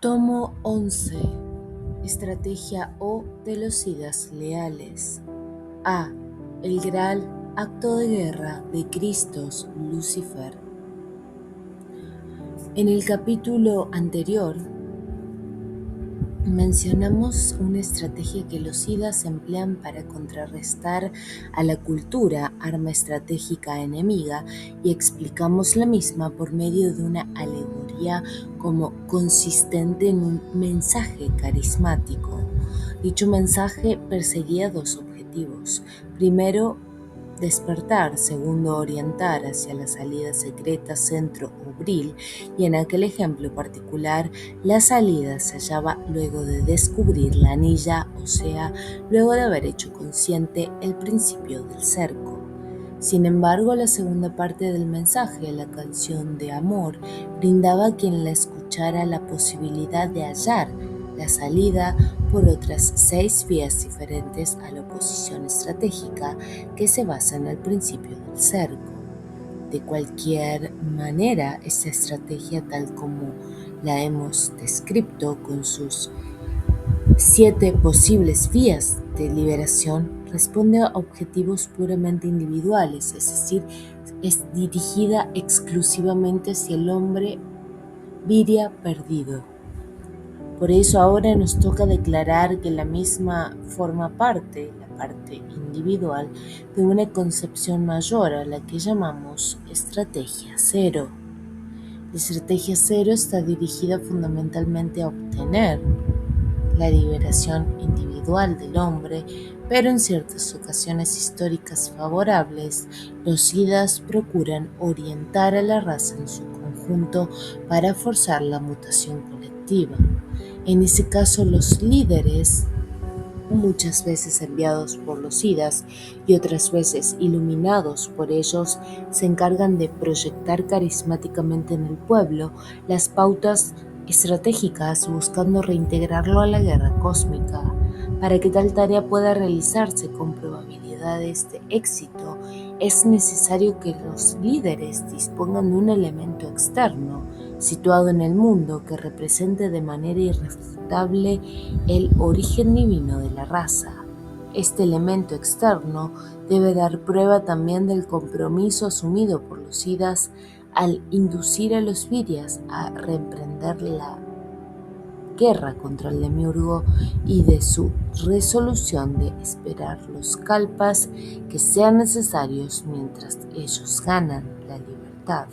Tomo 11. Estrategia O de los idas leales. A. El Graal, acto de guerra de Cristos Lucifer. En el capítulo anterior mencionamos una estrategia que los idas emplean para contrarrestar a la cultura, arma estratégica enemiga, y explicamos la misma por medio de una alegoría como consistente en un mensaje carismático. Dicho mensaje perseguía dos objetivos. Primero, despertar, segundo, orientar hacia la salida secreta centro o bril, y en aquel ejemplo particular, la salida se hallaba luego de descubrir la anilla, o sea, luego de haber hecho consciente el principio del cerco. Sin embargo, la segunda parte del mensaje, la canción de amor, brindaba a quien la escuchara la posibilidad de hallar la salida por otras 6 vías diferentes a la oposición estratégica que se basa en el principio del cerco. De cualquier manera, esta estrategia, tal como la hemos descrito con sus 7 posibles vías de liberación, responde a objetivos puramente individuales, es decir, es dirigida exclusivamente hacia el hombre viria perdido. Por eso ahora nos toca declarar que la misma forma parte, la parte individual, de una concepción mayor a la que llamamos estrategia cero. La estrategia cero está dirigida fundamentalmente a obtener la liberación individual del hombre, pero en ciertas ocasiones históricas favorables, los idas procuran orientar a la raza en su conjunto para forzar la mutación colectiva. En ese caso, los líderes, muchas veces enviados por los idas y otras veces iluminados por ellos, se encargan de proyectar carismáticamente en el pueblo las pautas estratégicas buscando reintegrarlo a la guerra cósmica. Para que tal tarea pueda realizarse con probabilidades de éxito, es necesario que los líderes dispongan de un elemento externo situado en el mundo que represente de manera irrefutable el origen divino de la raza. Este elemento externo debe dar prueba también del compromiso asumido por los idas al inducir a los virias a reemprender la guerra contra el demiurgo y de su resolución de esperar los kalpas que sean necesarios mientras ellos ganan la libertad.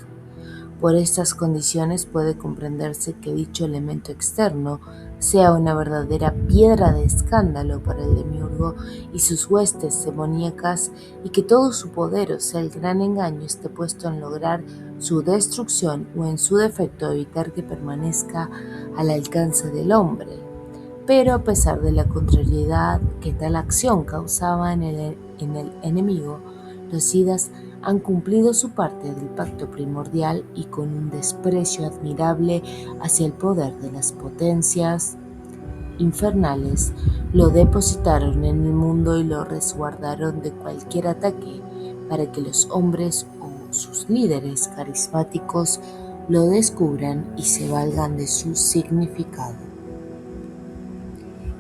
Por estas condiciones puede comprenderse que dicho elemento externo sea una verdadera piedra de escándalo para el demiurgo y sus huestes demoníacas, y que todo su poder, o sea el gran engaño, esté puesto en lograr su destrucción o en su defecto evitar que permanezca al alcance del hombre. Pero a pesar de la contrariedad que tal acción causaba en el enemigo, los idas han cumplido su parte del pacto primordial y con un desprecio admirable hacia el poder de las potencias infernales, lo depositaron en el mundo y lo resguardaron de cualquier ataque para que los hombres o sus líderes carismáticos lo descubran y se valgan de su significado.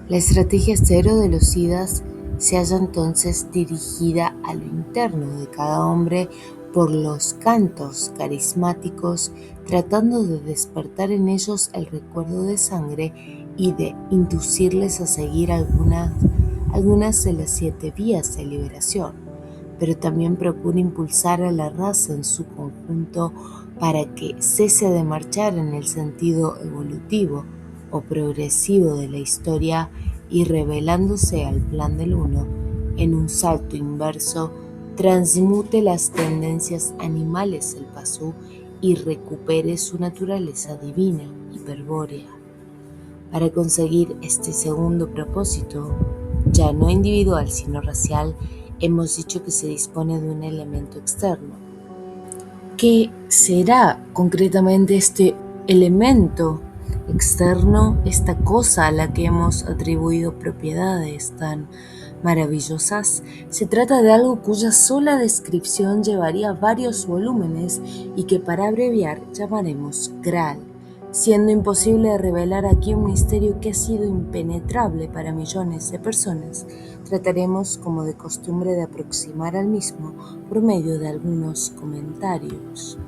La estrategia cero de los idas se halla entonces dirigida a lo interno de cada hombre por los cantos carismáticos, tratando de despertar en ellos el recuerdo de sangre y de inducirles a seguir algunas de las 7 vías de liberación, pero también procura impulsar a la raza en su conjunto para que cese de marchar en el sentido evolutivo o progresivo de la historia y revelándose al plan del uno en un salto inverso, transmute las tendencias animales del pasú y recupere su naturaleza divina, hiperbórea. Para conseguir este segundo propósito, ya no individual sino racial, hemos dicho que se dispone de un elemento externo. ¿Qué será concretamente este elemento externo, esta cosa a la que hemos atribuido propiedades tan maravillosas? Se trata de algo cuya sola descripción llevaría varios volúmenes y que para abreviar llamaremos Graal. Siendo imposible revelar aquí un misterio que ha sido impenetrable para millones de personas, trataremos, como de costumbre, de aproximar al mismo por medio de algunos comentarios.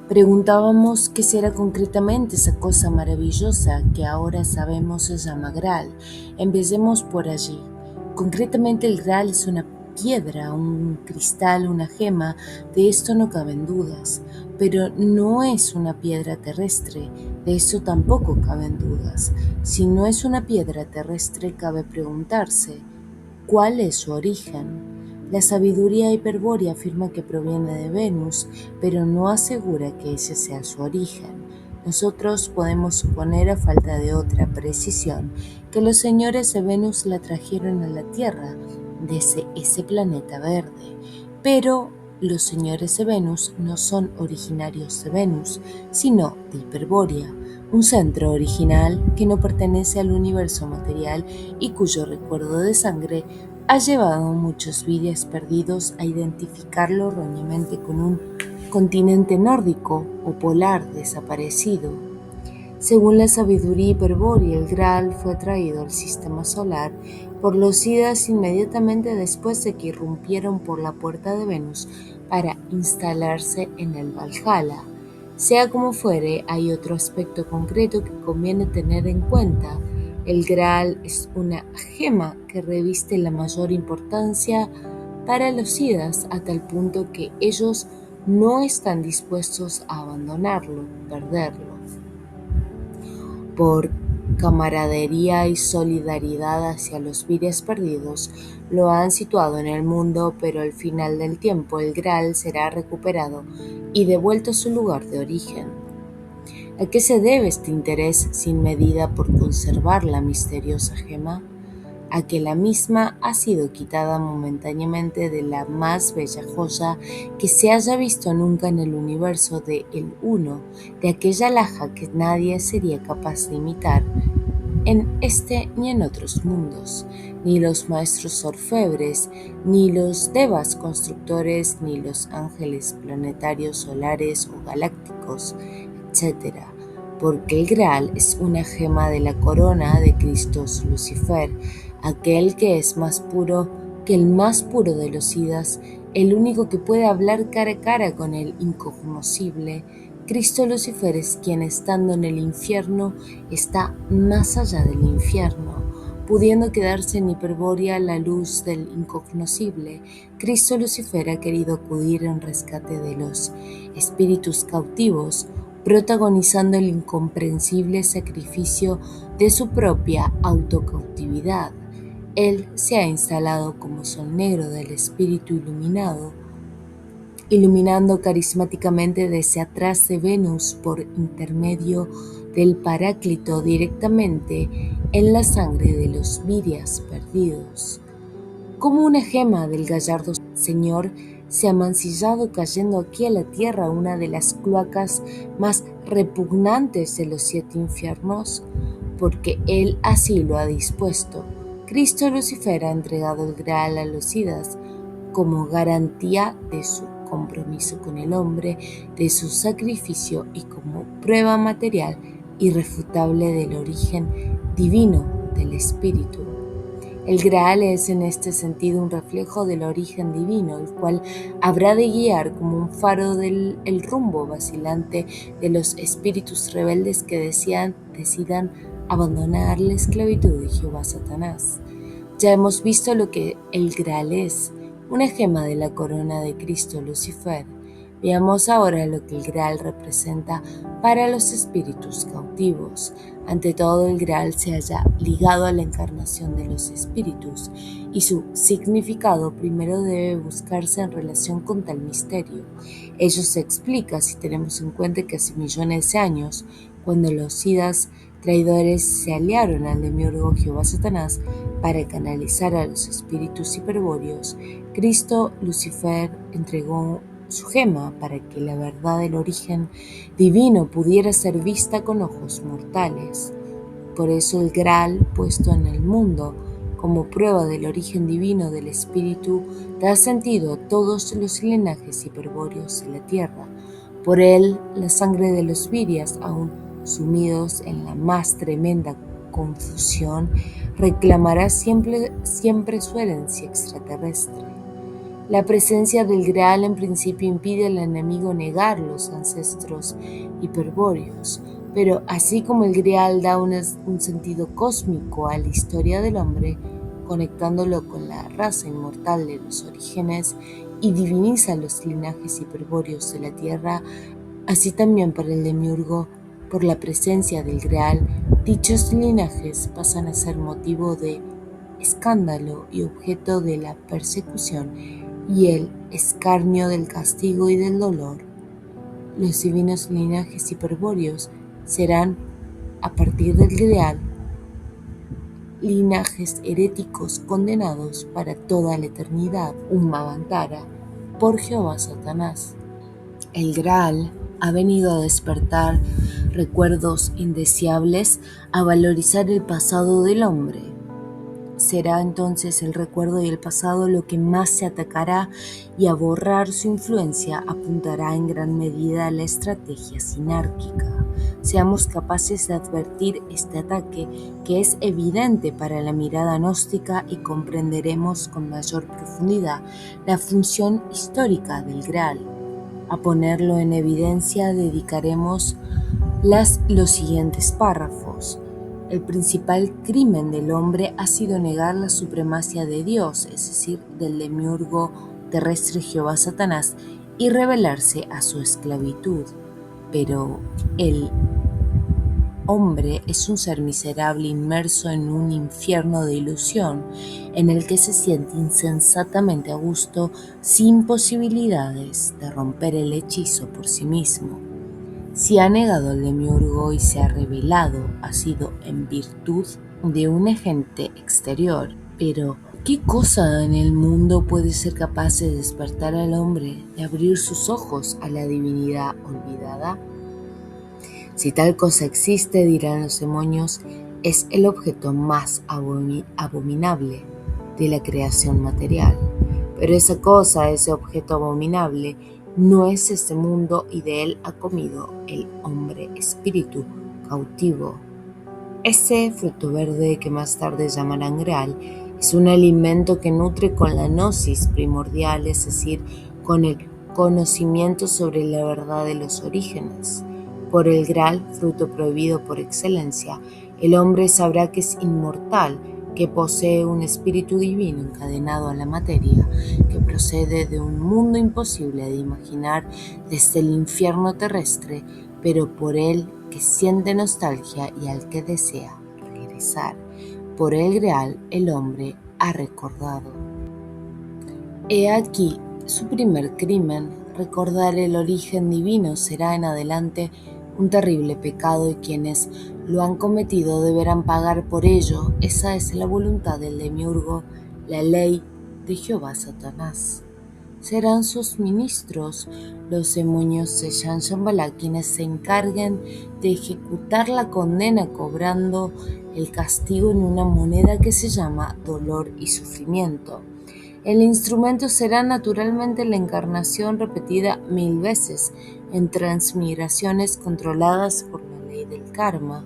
Preguntábamos qué será concretamente esa cosa maravillosa que ahora sabemos se llama Graal. Empecemos por allí. Concretamente el Graal es una piedra, un cristal, una gema, de esto no caben dudas, pero no es una piedra terrestre, de eso tampoco caben dudas. Si no es una piedra terrestre, cabe preguntarse, ¿cuál es su origen? La sabiduría hiperbórea afirma que proviene de Venus, pero no asegura que ese sea su origen. Nosotros podemos suponer, a falta de otra precisión, que los señores de Venus la trajeron a la Tierra desde ese planeta verde. Pero los señores de Venus no son originarios de Venus, sino de Hiperbórea, un centro original que no pertenece al universo material y cuyo recuerdo de sangre ha llevado a muchos vides perdidos a identificarlo erróneamente con un continente nórdico o polar desaparecido. Según la sabiduría hiperbórea, el Graal fue traído al sistema solar por los Idas inmediatamente después de que irrumpieron por la puerta de Venus para instalarse en el Valhalla. Sea como fuere, hay otro aspecto concreto que conviene tener en cuenta. El Graal es una gema que reviste la mayor importancia para los Idas a tal punto que ellos no están dispuestos a abandonarlo, perderlo. Por camaradería y solidaridad hacia los vides perdidos, lo han situado en el mundo, pero al final del tiempo el Graal será recuperado y devuelto a su lugar de origen. ¿A qué se debe este interés sin medida por conservar la misteriosa gema? A que la misma ha sido quitada momentáneamente de la más bella joya que se haya visto nunca en el universo de El Uno, de aquella alhaja que nadie sería capaz de imitar en este ni en otros mundos, ni los maestros orfebres, ni los devas constructores, ni los ángeles planetarios solares o galácticos, etc., porque el Graal es una gema de la corona de Cristo Lucifer, aquel que es más puro que el más puro de los Idas, el único que puede hablar cara a cara con el incognoscible. Cristo Lucifer es quien, estando en el infierno, está más allá del infierno, pudiendo quedarse en Hiperbórea la luz del incognoscible. Cristo Lucifer ha querido acudir en rescate de los espíritus cautivos, protagonizando el incomprensible sacrificio de su propia autocautividad. Él se ha instalado como sol negro del espíritu iluminado, iluminando carismáticamente desde atrás de Venus por intermedio del Paráclito directamente en la sangre de los virias perdidos. Como una gema del gallardo Señor se ha mancillado cayendo aquí a la tierra una de las cloacas más repugnantes de los 7 infiernos, porque Él así lo ha dispuesto. Cristo Lucifer ha entregado el Graal a los Idas como garantía de su compromiso con el hombre, de su sacrificio y como prueba material irrefutable del origen divino del espíritu. El Graal es en este sentido un reflejo del origen divino, el cual habrá de guiar como un faro el rumbo vacilante de los espíritus rebeldes que decidan abandonar la esclavitud de Jehová Satanás. Ya hemos visto lo que el Graal es, una gema de la corona de Cristo Lucifer. Veamos ahora lo que el Graal representa para los espíritus cautivos. Ante todo, el Graal se halla ligado a la encarnación de los espíritus, y su significado primero debe buscarse en relación con tal misterio. Ello se explica si tenemos en cuenta que hace millones de años, cuando los Idas traidores se aliaron al demiurgo Jehová Satanás para canalizar a los espíritus hiperbóreos, Cristo Lucifer entregó su gema para que la verdad del origen divino pudiera ser vista con ojos mortales. Por eso el Graal, puesto en el mundo como prueba del origen divino del espíritu, da sentido a todos los linajes hiperbóreos de la tierra, Por él, la sangre de los virias, aún sumidos en la más tremenda confusión, reclamará siempre su herencia extraterrestre. La presencia del Graal en principio impide al enemigo negar los ancestros hiperbóreos, pero así como el Graal da un sentido cósmico a la historia del hombre, conectándolo con la raza inmortal de los orígenes y diviniza los linajes hiperbóreos de la Tierra, así también para el demiurgo, por la presencia del Graal, dichos linajes pasan a ser motivo de escándalo y objeto de la persecución y el escarnio del castigo y del dolor. Los divinos linajes hiperbóreos serán, a partir del Graal, linajes heréticos condenados para toda la eternidad, un Mavantara, por Jehová Satanás. El Graal ha venido a despertar recuerdos indeseables, a valorizar el pasado del hombre. Será entonces el recuerdo y el pasado lo que más se atacará, y a borrar su influencia apuntará en gran medida a la estrategia sinárquica. Seamos capaces de advertir este ataque, que es evidente para la mirada gnóstica, y comprenderemos con mayor profundidad la función histórica del Graal. A ponerlo en evidencia dedicaremos los siguientes párrafos. El principal crimen del hombre ha sido negar la supremacia de Dios, es decir, del demiurgo terrestre Jehová Satanás, y rebelarse a su esclavitud. Pero el hombre es un ser miserable inmerso en un infierno de ilusión, en el que se siente insensatamente a gusto, sin posibilidades de romper el hechizo por sí mismo. Si ha negado al demiurgo y se ha rebelado, ha sido en virtud de un agente exterior. Pero, ¿qué cosa en el mundo puede ser capaz de despertar al hombre, de abrir sus ojos a la divinidad olvidada? Si tal cosa existe, dirán los demonios, es el objeto más abominable de la creación material. Pero esa cosa, ese objeto abominable, no es este mundo, y de él ha comido el hombre espíritu cautivo. Ese fruto verde que más tarde llamarán Graal es un alimento que nutre con la gnosis primordial, es decir, con el conocimiento sobre la verdad de los orígenes. Por el Graal, fruto prohibido por excelencia, el hombre sabrá que es inmortal, que posee un espíritu divino encadenado a la materia, que procede de un mundo imposible de imaginar desde el infierno terrestre, pero por él que siente nostalgia y al que desea regresar. Por el Graal el hombre ha recordado. He aquí su primer crimen. Recordar el origen divino será en adelante un terrible pecado, y quienes lo han cometido deberán pagar por ello. Esa es la voluntad del demiurgo, la ley de Jehová Satanás. Serán sus ministros, los demonios de Shambhala, quienes se encarguen de ejecutar la condena, cobrando el castigo en una moneda que se llama dolor y sufrimiento. El instrumento será naturalmente la encarnación repetida 1000 veces en transmigraciones controladas por la ley del karma,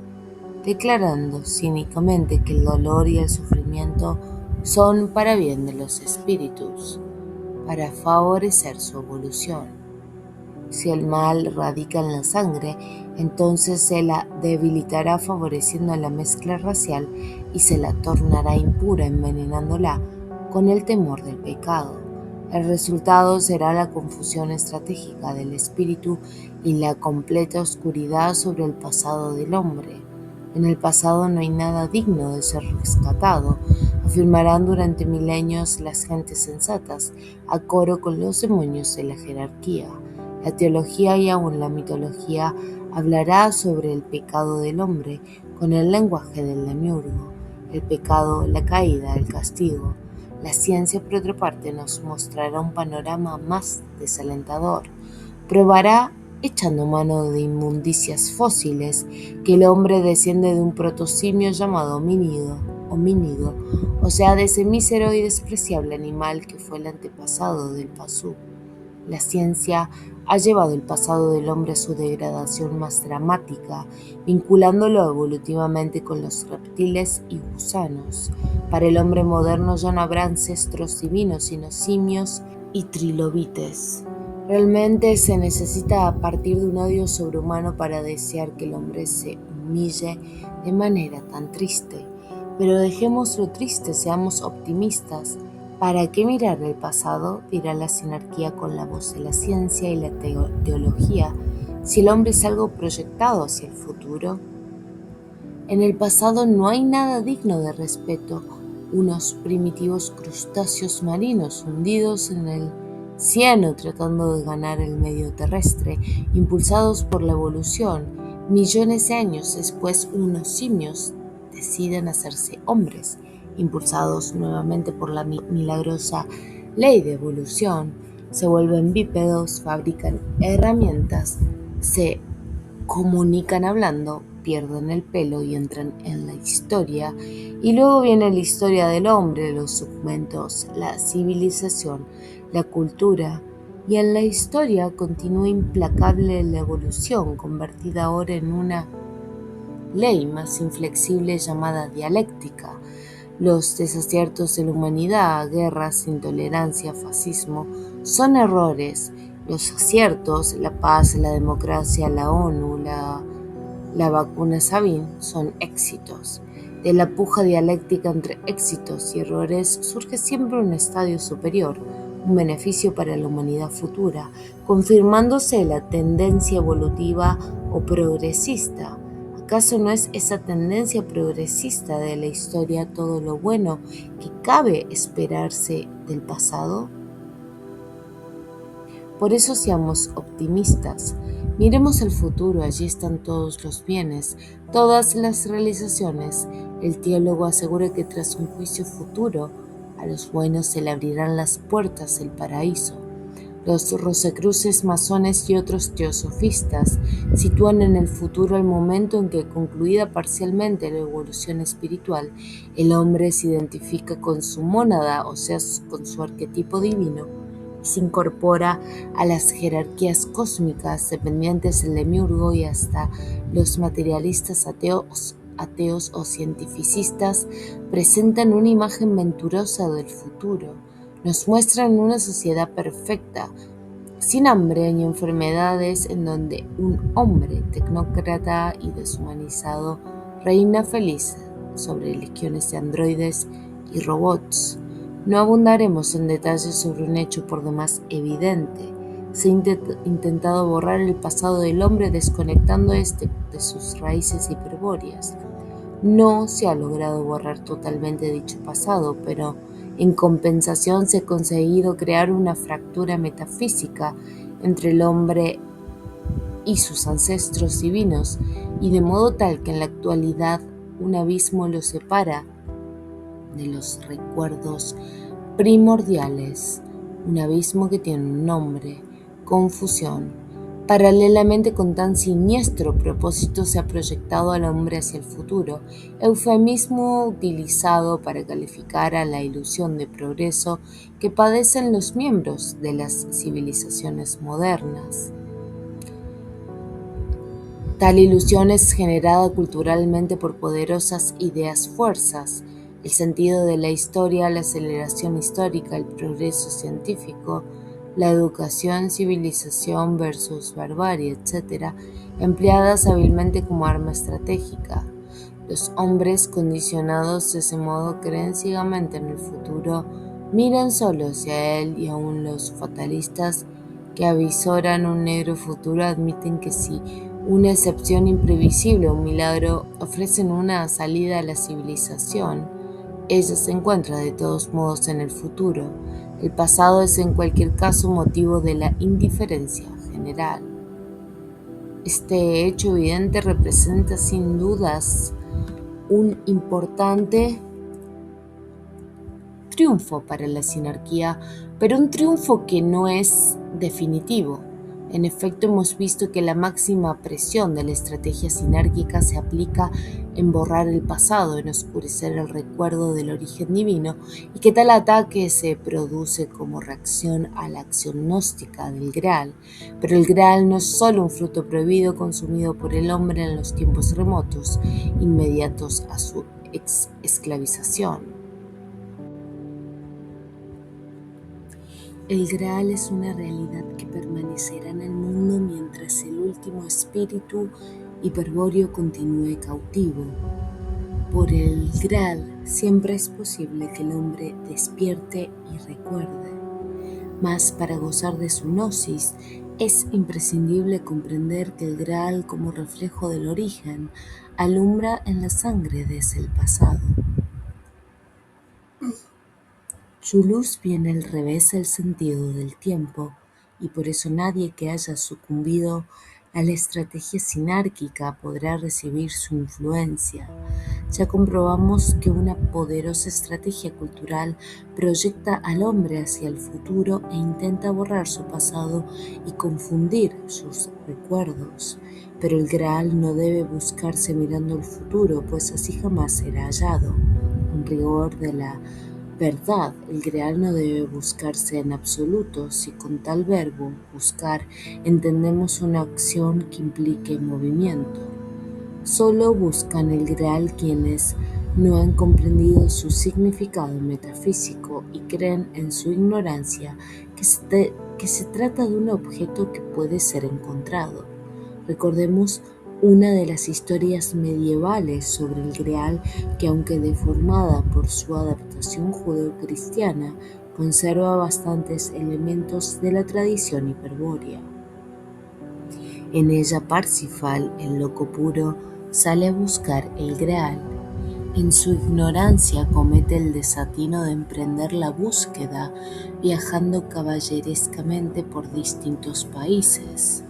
declarando cínicamente que el dolor y el sufrimiento son para bien de los espíritus, para favorecer su evolución. Si el mal radica en la sangre, entonces se la debilitará favoreciendo la mezcla racial, y se la tornará impura envenenándola con el temor del pecado. El resultado será la confusión estratégica del espíritu y la completa oscuridad sobre el pasado del hombre. En el pasado no hay nada digno de ser rescatado, afirmarán durante milenios las gentes sensatas, a coro con los demonios de la jerarquía. La teología y aún la mitología hablará sobre el pecado del hombre con el lenguaje del demiurgo. El pecado, la caída, el castigo. La ciencia, por otra parte, nos mostrará un panorama más desalentador. Probará, echando mano de inmundicias fósiles, que el hombre desciende de un protosimio llamado homínido, o sea, de ese mísero y despreciable animal que fue el antepasado del pasú. La ciencia ha llevado el pasado del hombre a su degradación más dramática, vinculándolo evolutivamente con los reptiles y gusanos. Para el hombre moderno ya no habrá ancestros divinos, sino simios y trilobites. Realmente se necesita a partir de un odio sobrehumano para desear que el hombre se humille de manera tan triste. Pero dejemos lo triste, seamos optimistas. ¿Para qué mirar el pasado?, dirá la sinarquía con la voz de la ciencia y la teología, si el hombre es algo proyectado hacia el futuro. En el pasado no hay nada digno de respeto. Unos primitivos crustáceos marinos hundidos en el cieno tratando de ganar el medio terrestre, impulsados por la evolución. Millones de años después, unos simios deciden hacerse hombres, impulsados nuevamente por la milagrosa ley de evolución. Se vuelven bípedos, fabrican herramientas, se comunican hablando, pierden el pelo y entran en la historia. Y luego viene la historia del hombre, los segmentos, la civilización, la cultura. Y en la historia continúa implacable la evolución, convertida ahora en una ley más inflexible llamada dialéctica. Los desaciertos de la humanidad, guerras, intolerancia, fascismo, son errores. Los aciertos, la paz, la democracia, la ONU, la vacuna Sabin, son éxitos. De la puja dialéctica entre éxitos y errores surge siempre un estadio superior, un beneficio para la humanidad futura, confirmándose la tendencia evolutiva o progresista. ¿Acaso no es esa tendencia progresista de la historia todo lo bueno que cabe esperarse del pasado? Por eso seamos optimistas. Miremos el futuro, allí están todos los bienes, todas las realizaciones. El teólogo asegura que tras un juicio futuro, a los buenos se le abrirán las puertas del paraíso. Los rosacruces masones y otros teosofistas sitúan en el futuro el momento en que, concluida parcialmente la evolución espiritual, el hombre se identifica con su mónada, o sea, con su arquetipo divino, y se incorpora a las jerarquías cósmicas dependientes del demiurgo, y hasta los materialistas ateos o cientificistas presentan una imagen venturosa del futuro. Nos muestran una sociedad perfecta, sin hambre ni enfermedades, en donde un hombre tecnócrata y deshumanizado reina feliz sobre legiones de androides y robots. No abundaremos en detalles sobre un hecho por demás evidente. Se ha intentado borrar el pasado del hombre desconectando este de sus raíces hiperbóreas. No se ha logrado borrar totalmente dicho pasado, pero en compensación se ha conseguido crear una fractura metafísica entre el hombre y sus ancestros divinos, y de modo tal que en la actualidad un abismo los separa de los recuerdos primordiales, un abismo que tiene un nombre: confusión. Paralelamente con tan siniestro propósito se ha proyectado al hombre hacia el futuro, eufemismo utilizado para calificar a la ilusión de progreso que padecen los miembros de las civilizaciones modernas. Tal ilusión es generada culturalmente por poderosas ideas-fuerzas: el sentido de la historia, la aceleración histórica, el progreso científico, la educación, civilización versus barbarie, etc., empleadas hábilmente como arma estratégica. Los hombres condicionados de ese modo creen ciegamente en el futuro, miran solo hacia él, y aún los fatalistas que avisoran un negro futuro admiten que si una excepción imprevisible o un milagro ofrecen una salida a la civilización, ella se encuentra de todos modos en el futuro. El pasado es en cualquier caso motivo de la indiferencia general. Este hecho evidente representa sin dudas un importante triunfo para la sinarquía, pero un triunfo que no es definitivo. En efecto, hemos visto que la máxima presión de la estrategia sinárquica se aplica en borrar el pasado, en oscurecer el recuerdo del origen divino, y que tal ataque se produce como reacción a la acción gnóstica del Graal. Pero el Graal no es solo un fruto prohibido consumido por el hombre en los tiempos remotos, inmediatos a su esclavización. El Graal es una realidad que permanecerá en el mundo mientras el último espíritu hiperbóreo continúe cautivo. Por el Graal siempre es posible que el hombre despierte y recuerde, mas para gozar de su gnosis es imprescindible comprender que el Graal, como reflejo del origen, alumbra en la sangre desde el pasado. Su luz viene al revés del sentido del tiempo, y por eso nadie que haya sucumbido a la estrategia sinárquica podrá recibir su influencia. Ya comprobamos que una poderosa estrategia cultural proyecta al hombre hacia el futuro e intenta borrar su pasado y confundir sus recuerdos. Pero el Graal no debe buscarse mirando el futuro, pues así jamás será hallado. En rigor de la verdad, el Graal no debe buscarse en absoluto si con tal verbo, buscar, entendemos una acción que implique movimiento. Solo buscan el Graal quienes no han comprendido su significado metafísico y creen en su ignorancia que se trata de un objeto que puede ser encontrado. Recordemos una de las historias medievales sobre el Graal que, aunque deformada por su adaptación judeocristiana, conserva bastantes elementos de la tradición hiperbórea. En ella Parsifal, el loco puro, sale a buscar el Graal. En su ignorancia comete el desatino de emprender la búsqueda, viajando caballerescamente por distintos países.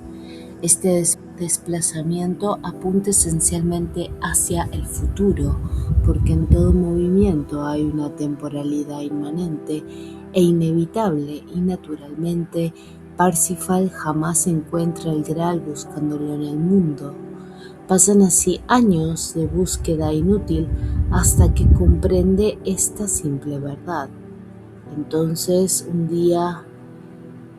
Este desplazamiento apunta esencialmente hacia el futuro, porque en todo movimiento hay una temporalidad inmanente e inevitable, y naturalmente Parsifal jamás encuentra el Graal buscándolo en el mundo. Pasan así años de búsqueda inútil hasta que comprende esta simple verdad. Entonces, un día,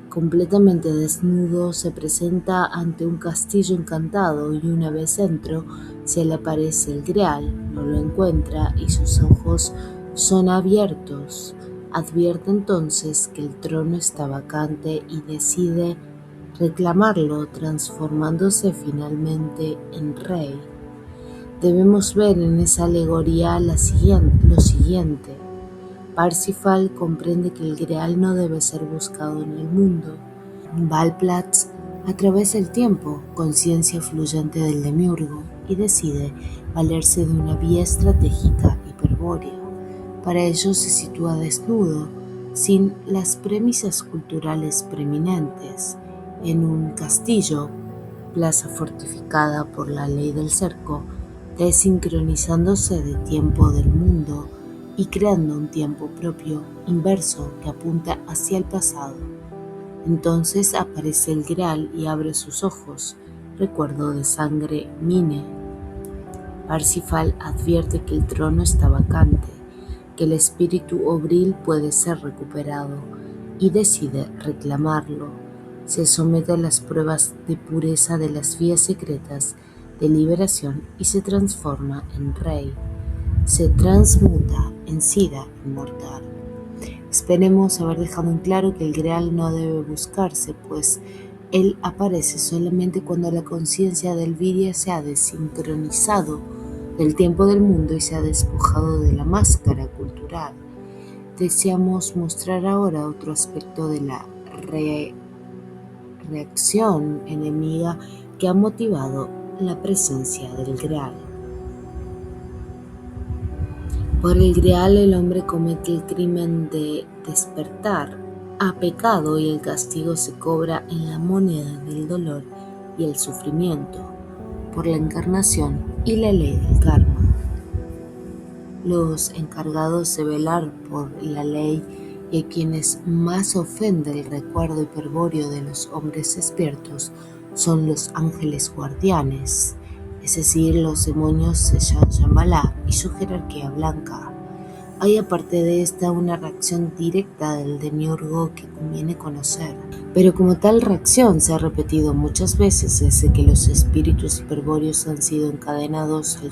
completamente desnudo, se presenta ante un castillo encantado, y una vez dentro se le aparece el Graal, no lo encuentra y sus ojos son abiertos. Advierte entonces que el trono está vacante y decide reclamarlo, transformándose finalmente en rey. Debemos ver en esa alegoría lo siguiente. Parsifal comprende que el Graal no debe ser buscado en el mundo. Valplatz atraviesa el tiempo, conciencia fluyente del demiurgo, y decide valerse de una vía estratégica hiperbórea. Para ello se sitúa desnudo, sin las premisas culturales preeminentes, en un castillo, plaza fortificada por la ley del cerco, desincronizándose de tiempo del mundo y creando un tiempo propio, inverso, que apunta hacia el pasado. Entonces aparece el Graal y abre sus ojos, recuerdo de sangre Mine. Parsifal advierte que el trono está vacante, que el espíritu obril puede ser recuperado, y decide reclamarlo. Se somete a las pruebas de pureza de las vías secretas de liberación y se transforma en rey. Se transmuta en Sira inmortal. Esperemos haber dejado en claro que el Graal no debe buscarse, pues él aparece solamente cuando la conciencia del Vidya se ha desincronizado del tiempo del mundo y se ha despojado de la máscara cultural. Deseamos mostrar ahora otro aspecto de la reacción enemiga que ha motivado la presencia del Graal. Por el Graal el hombre comete el crimen de despertar a pecado, y el castigo se cobra en la moneda del dolor y el sufrimiento, por la encarnación y la ley del karma. Los encargados de velar por la ley y a quienes más ofende el recuerdo hiperbóreo de los hombres despiertos son los ángeles guardianes, es decir, los demonios de Shambhala y su jerarquía blanca. Hay aparte de esta una reacción directa del demiurgo que conviene conocer, pero como tal reacción se ha repetido muchas veces desde que los espíritus hiperbóreos han sido encadenados al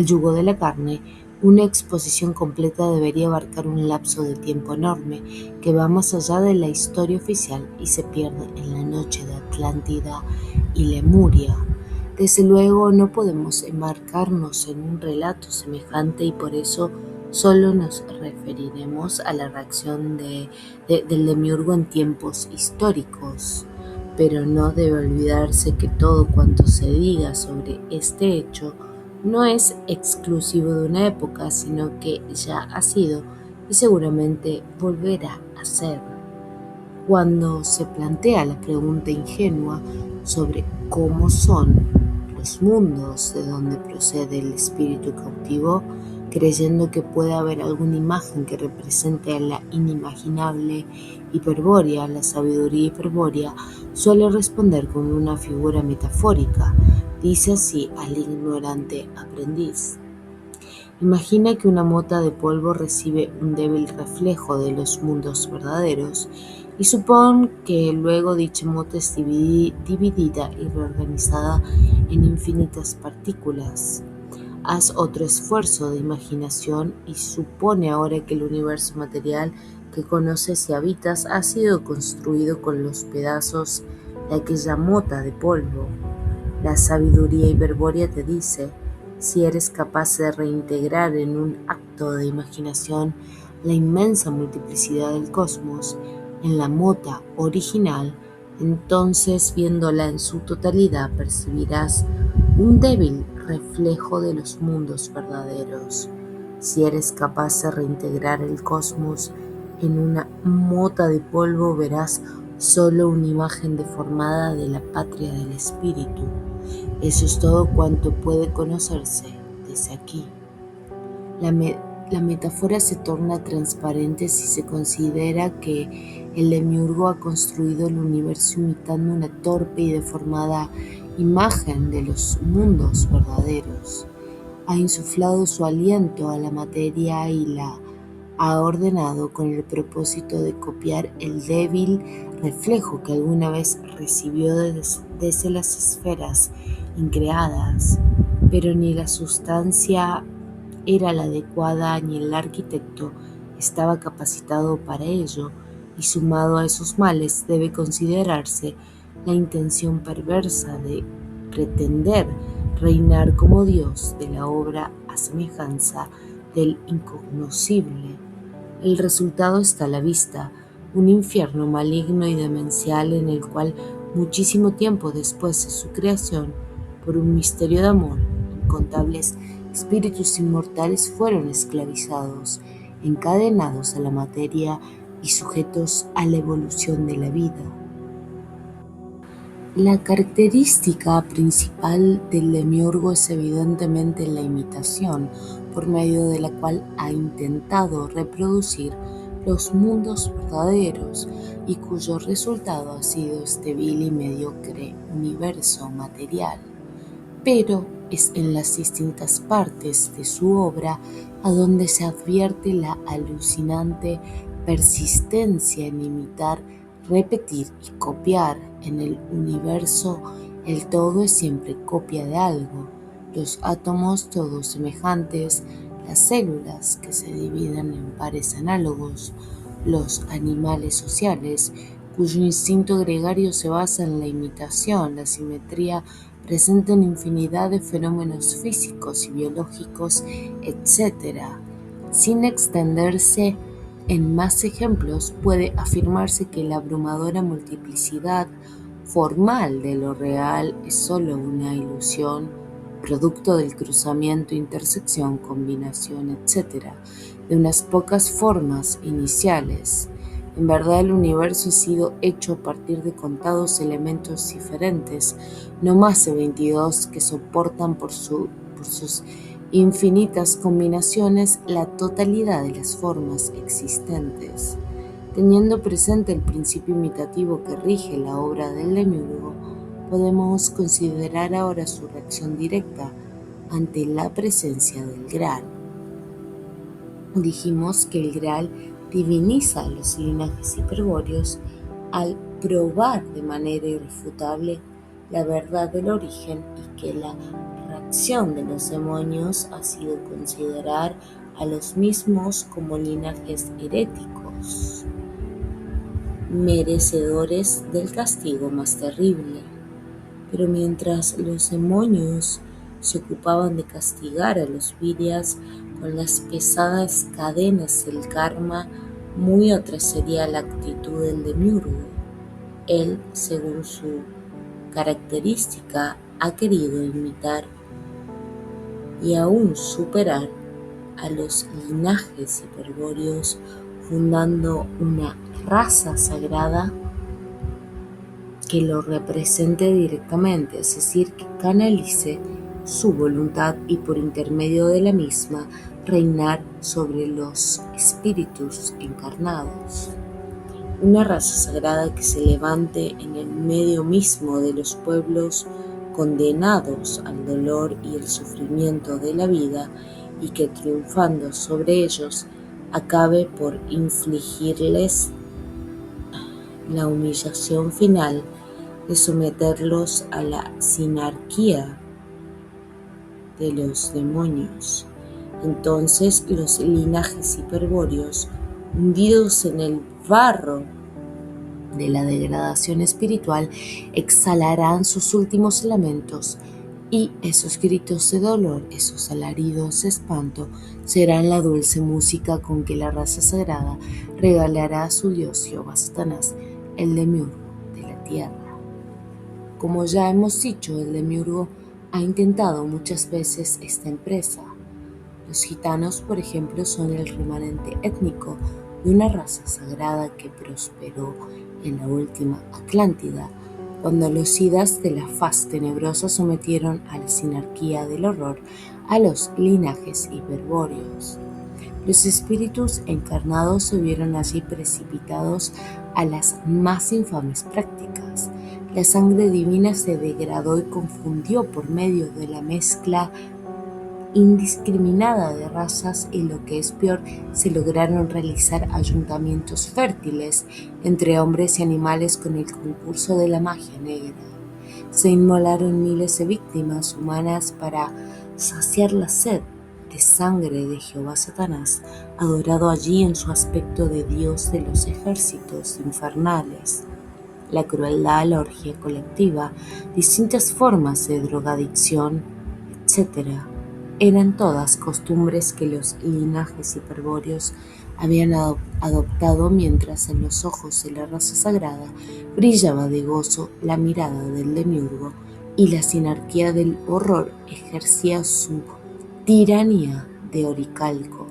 yugo de la carne. Una exposición completa debería abarcar un lapso de tiempo enorme que va más allá de la historia oficial y se pierde en la noche de Atlántida y Lemuria. Desde luego no podemos enmarcarnos en un relato semejante y por eso solo nos referiremos a la reacción del demiurgo en tiempos históricos. Pero no debe olvidarse que todo cuanto se diga sobre este hecho no es exclusivo de una época, sino que ya ha sido y seguramente volverá a ser. Cuando se plantea la pregunta ingenua sobre cómo son los mundos de donde procede el espíritu cautivo, creyendo que puede haber alguna imagen que represente a la inimaginable hiperbórea, la sabiduría hiperbórea suele responder con una figura metafórica. Dice así al ignorante aprendiz: imagina que una mota de polvo recibe un débil reflejo de los mundos verdaderos y supón que luego dicha mota es dividida y reorganizada en infinitas partículas. Haz otro esfuerzo de imaginación y supone ahora que el universo material que conoces y habitas ha sido construido con los pedazos de aquella mota de polvo. La sabiduría hiperbórea te dice: si eres capaz de reintegrar en un acto de imaginación la inmensa multiplicidad del cosmos en la mota original, entonces viéndola en su totalidad percibirás un débil reflejo de los mundos verdaderos. Si eres capaz de reintegrar el cosmos en una mota de polvo, verás solo una imagen deformada de la patria del espíritu. Eso es todo cuanto puede conocerse desde aquí. La metáfora se torna transparente si se considera que el demiurgo ha construido el universo imitando una torpe y deformada imagen de los mundos verdaderos. Ha insuflado su aliento a la materia y la ha ordenado con el propósito de copiar el débil reflejo que alguna vez recibió desde las esferas increadas, pero ni la sustancia era la adecuada ni el arquitecto estaba capacitado para ello, y sumado a esos males debe considerarse la intención perversa de pretender reinar como Dios de la obra a semejanza del incognoscible. El resultado está a la vista: un infierno maligno y demencial en el cual muchísimo tiempo después de su creación, por un misterio de amor, incontables espíritus inmortales fueron esclavizados, encadenados a la materia y sujetos a la evolución de la vida. La característica principal del demiurgo es evidentemente la imitación, por medio de la cual ha intentado reproducir los mundos verdaderos y cuyo resultado ha sido este vil y mediocre universo material. Pero es en las distintas partes de su obra a donde se advierte la alucinante persistencia en imitar, repetir y copiar. En el universo el todo es siempre copia de algo: los átomos todos semejantes, las células que se dividen en pares análogos, los animales sociales cuyo instinto gregario se basa en la imitación, la simetría presente en infinidad de fenómenos físicos y biológicos, etc. Sin extenderse en más ejemplos, puede afirmarse que la abrumadora multiplicidad formal de lo real es sólo una ilusión, producto del cruzamiento, intersección, combinación, etc., de unas pocas formas iniciales. En verdad, el universo ha sido hecho a partir de contados elementos diferentes, no más de 22, que soportan por sus infinitas combinaciones, la totalidad de las formas existentes. Teniendo presente el principio imitativo que rige la obra del demiurgo, podemos considerar ahora su reacción directa ante la presencia del Graal. Dijimos que el Graal diviniza a los linajes hiperbóreos al probar de manera irrefutable la verdad del origen y que la reacción de los demonios ha sido considerar a los mismos como linajes heréticos, merecedores del castigo más terrible. Pero mientras los demonios se ocupaban de castigar a los Viryas con las pesadas cadenas del karma, muy otra sería la actitud del demiurgo. Él, según su característica, ha querido imitar y aún superar a los linajes hiperbóreos, fundando una raza sagrada que lo represente directamente, es decir, que canalice su voluntad y por intermedio de la misma reinar sobre los espíritus encarnados. Una raza sagrada que se levante en el medio mismo de los pueblos condenados al dolor y el sufrimiento de la vida y que triunfando sobre ellos acabe por infligirles la humillación final de someterlos a la sinarquía de los demonios. Entonces los linajes hiperbóreos, hundidos en el barro de la degradación espiritual, exhalarán sus últimos lamentos y esos gritos de dolor, esos alaridos de espanto, serán la dulce música con que la raza sagrada regalará a su dios Jehová Satanás, el demiurgo de la tierra. Como ya hemos dicho, el demiurgo ha intentado muchas veces esta empresa. Los gitanos, por ejemplo, son el remanente étnico de una raza sagrada que prosperó en la última Atlántida, cuando los idas de la faz tenebrosa sometieron a la sinarquía del horror a los linajes hiperbóreos. Los espíritus encarnados se vieron allí precipitados a las más infames prácticas. La sangre divina se degradó y confundió por medio de la mezcla indiscriminada de razas y, lo que es peor, se lograron realizar ayuntamientos fértiles entre hombres y animales con el concurso de la magia negra. Se inmolaron miles de víctimas humanas para saciar la sed de sangre de Jehová Satanás, adorado allí en su aspecto de Dios de los ejércitos infernales. La crueldad, la orgía colectiva, distintas formas de drogadicción, etc., eran todas costumbres que los linajes hiperbóreos habían adoptado, mientras en los ojos de la raza sagrada brillaba de gozo la mirada del demiurgo y la sinarquía del horror ejercía su tiranía de oricalco.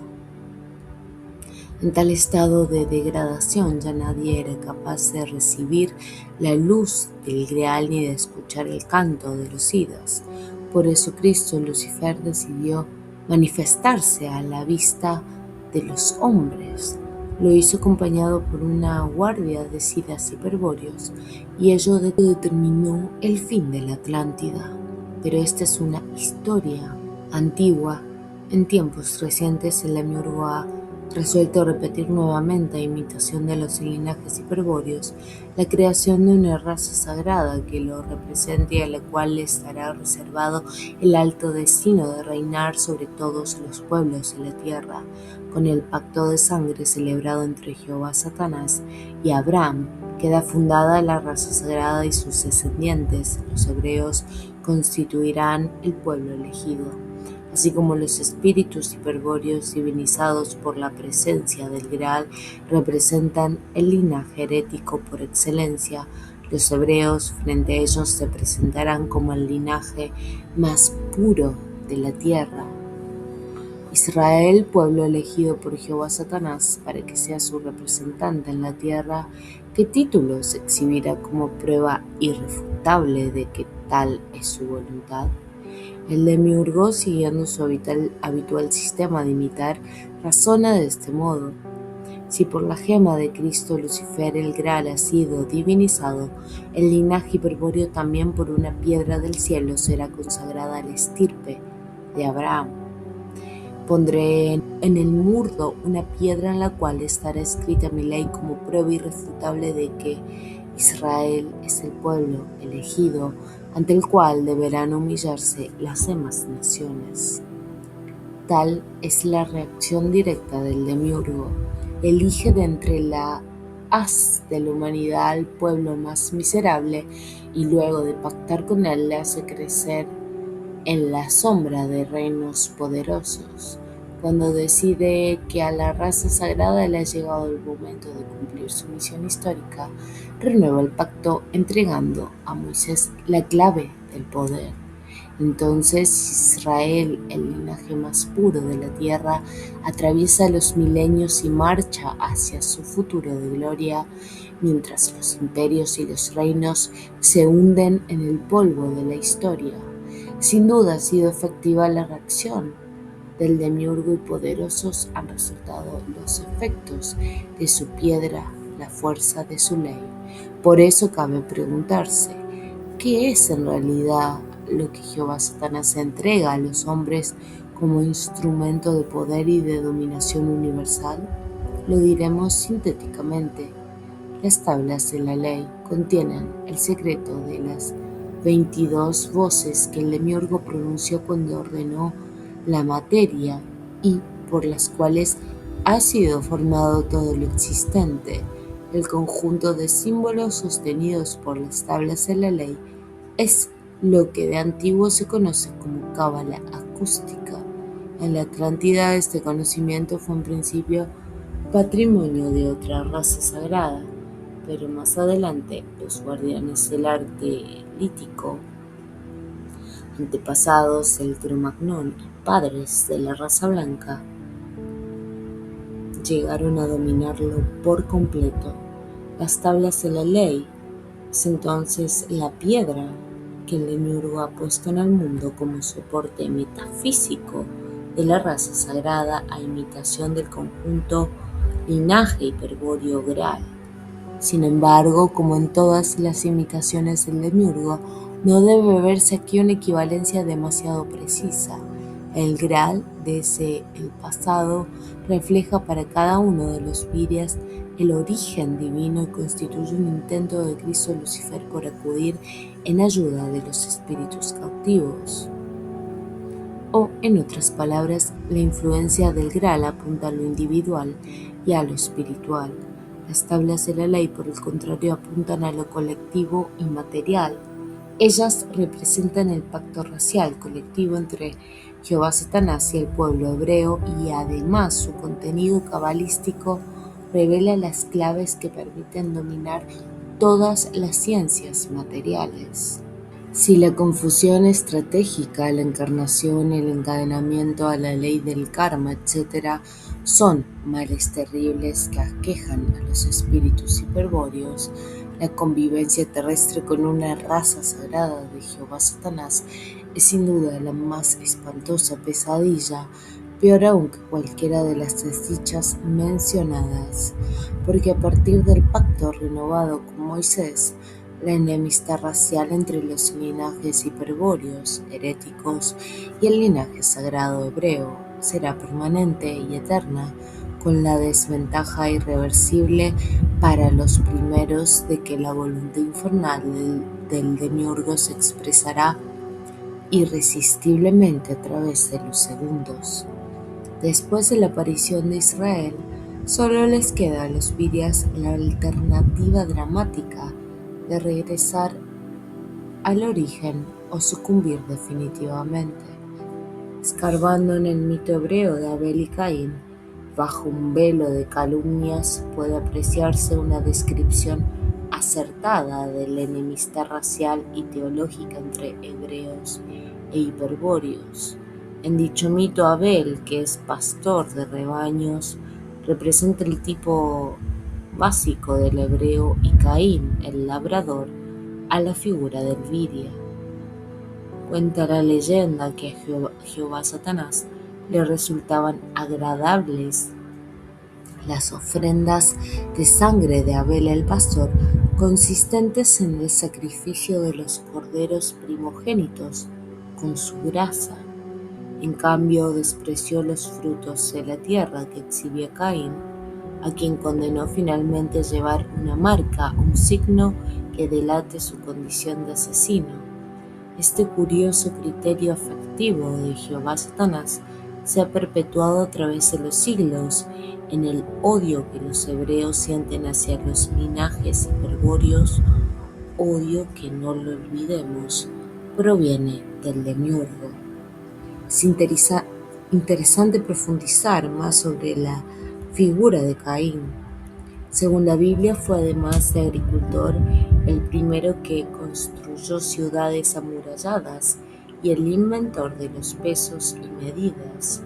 En tal estado de degradación ya nadie era capaz de recibir la luz del Greal ni de escuchar el canto de los idas. Por eso Cristo, Lucifer, decidió manifestarse a la vista de los hombres. Lo hizo acompañado por una guardia de sidas hiperbóreos, y ello determinó el fin de la Atlántida. Pero esta es una historia antigua. En tiempos recientes el demiurgo ha resuelto repetir nuevamente, a imitación de los linajes hiperbóreos, la creación de una raza sagrada que lo represente y a la cual le estará reservado el alto destino de reinar sobre todos los pueblos de la tierra. Con el pacto de sangre celebrado entre Jehová Satanás y Abraham, queda fundada la raza sagrada y sus descendientes, los hebreos, constituirán el pueblo elegido. Así como los espíritus hiperbóreos divinizados por la presencia del Graal representan el linaje herético por excelencia, los hebreos frente a ellos se presentarán como el linaje más puro de la tierra. Israel, pueblo elegido por Jehová Satanás para que sea su representante en la tierra, ¿qué títulos exhibirá como prueba irrefutable de que tal es su voluntad? El demiurgo, siguiendo su habitual sistema de imitar, razona de este modo: si por la gema de Cristo Lucifer el Graal ha sido divinizado, el linaje hiperbóreo también por una piedra del cielo será consagrada a la estirpe de Abraham. Pondré en el murdo una piedra en la cual estará escrita mi ley como prueba irrefutable de que Israel es el pueblo elegido ante el cual deberán humillarse las demás naciones. Tal es la reacción directa del demiurgo. Elige de entre la haz de la humanidad al pueblo más miserable y luego de pactar con él le hace crecer en la sombra de reinos poderosos. Cuando decide que a la raza sagrada le ha llegado el momento de cumplir su misión histórica, renueva el pacto entregando a Moisés la clave del poder. Entonces Israel, el linaje más puro de la tierra, atraviesa los milenios y marcha hacia su futuro de gloria, mientras los imperios y los reinos se hunden en el polvo de la historia. Sin duda ha sido efectiva la reacción del demiurgo y poderosos han resultado los efectos de su piedra, la fuerza de su ley. Por eso cabe preguntarse, ¿qué es en realidad lo que Jehová Satanás entrega a los hombres como instrumento de poder y de dominación universal? Lo diremos sintéticamente. Las tablas de la ley contienen el secreto de las 22 voces que el demiurgo pronunció cuando ordenó la materia y por las cuales ha sido formado todo lo existente. El conjunto de símbolos sostenidos por las tablas de la ley es lo que de antiguo se conoce como cábala acústica. En la Atlántida este conocimiento fue en principio patrimonio de otra raza sagrada, pero más adelante los guardianes del arte lítico, antepasados del Cromagnon y padres de la raza blanca, llegaron a dominarlo por completo. Las tablas de la ley es entonces la piedra que el demiurgo ha puesto en el mundo como soporte metafísico de la raza sagrada a imitación del conjunto linaje hiperbóreo Graal. Sin embargo, como en todas las imitaciones del demiurgo, no debe verse aquí una equivalencia demasiado precisa. El Graal desde el pasado refleja para cada uno de los virias el origen divino y constituye un intento de Cristo Lucifer por acudir en ayuda de los espíritus cautivos. O, en otras palabras, la influencia del Graal apunta a lo individual y a lo espiritual. Las tablas de la ley, por el contrario, apuntan a lo colectivo y material. Ellas representan el pacto racial colectivo entre Jehová Satanás y el pueblo hebreo y además su contenido cabalístico revela las claves que permiten dominar todas las ciencias materiales. Si la confusión estratégica, la encarnación, el encadenamiento a la ley del karma, etc., son males terribles que aquejan a los espíritus hiperbóreos, la convivencia terrestre con una raza sagrada de Jehová Satanás es sin duda la más espantosa pesadilla, peor aún que cualquiera de las desdichas mencionadas, porque a partir del pacto renovado con Moisés, la enemistad racial entre los linajes hiperbóreos, heréticos, y el linaje sagrado hebreo será permanente y eterna, con la desventaja irreversible para los primeros de que la voluntad infernal del demiurgo se expresará irresistiblemente a través de los segundos. Después de la aparición de Israel, solo les queda a los virias la alternativa dramática de regresar al origen o sucumbir definitivamente. Escarbando en el mito hebreo de Abel y Caín, bajo un velo de calumnias puede apreciarse una descripción acertada de la enemistad racial y teológica entre hebreos e hiperbóreos. En dicho mito, Abel, que es pastor de rebaños, representa el tipo básico del hebreo y Caín, el labrador, a la figura del viria. Cuenta la leyenda que a Jehová Satanás le resultaban agradables las ofrendas de sangre de Abel el pastor, consistentes en el sacrificio de los corderos primogénitos con su grasa. En cambio, despreció los frutos de la tierra que exhibía Caín, a quien condenó finalmente a llevar una marca, un signo que delate su condición de asesino. Este curioso criterio afectivo de Jehová Satanás se ha perpetuado a través de los siglos en el odio que los hebreos sienten hacia los linajes hiperbóreos, odio que, no lo olvidemos, proviene del demiurgo. Es interesante profundizar más sobre la figura de Caín. Según la Biblia, fue además de agricultor el primero que construyó ciudades amuralladas y el inventor de los pesos y medidas.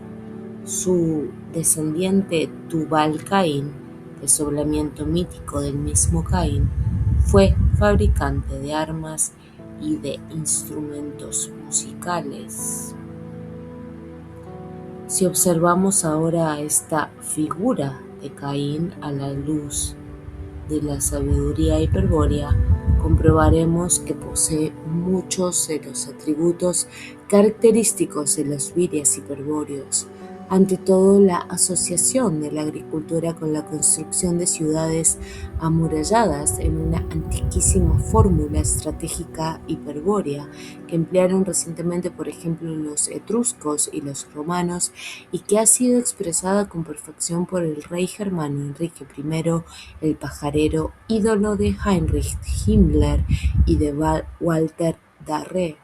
Su descendiente Tubal-Caín, desdoblamiento mítico del mismo Caín, fue fabricante de armas y de instrumentos musicales. Si observamos ahora esta figura de Caín a la luz de la sabiduría hiperbórea, comprobaremos que posee muchos de los atributos característicos de los virias hiperbóreos. Ante todo, la asociación de la agricultura con la construcción de ciudades amuralladas en una antiquísima fórmula estratégica hiperbórea que emplearon recientemente, por ejemplo, los etruscos y los romanos, y que ha sido expresada con perfección por el rey germano Enrique I, el pajarero, ídolo de Heinrich Himmler y de Walter Darré.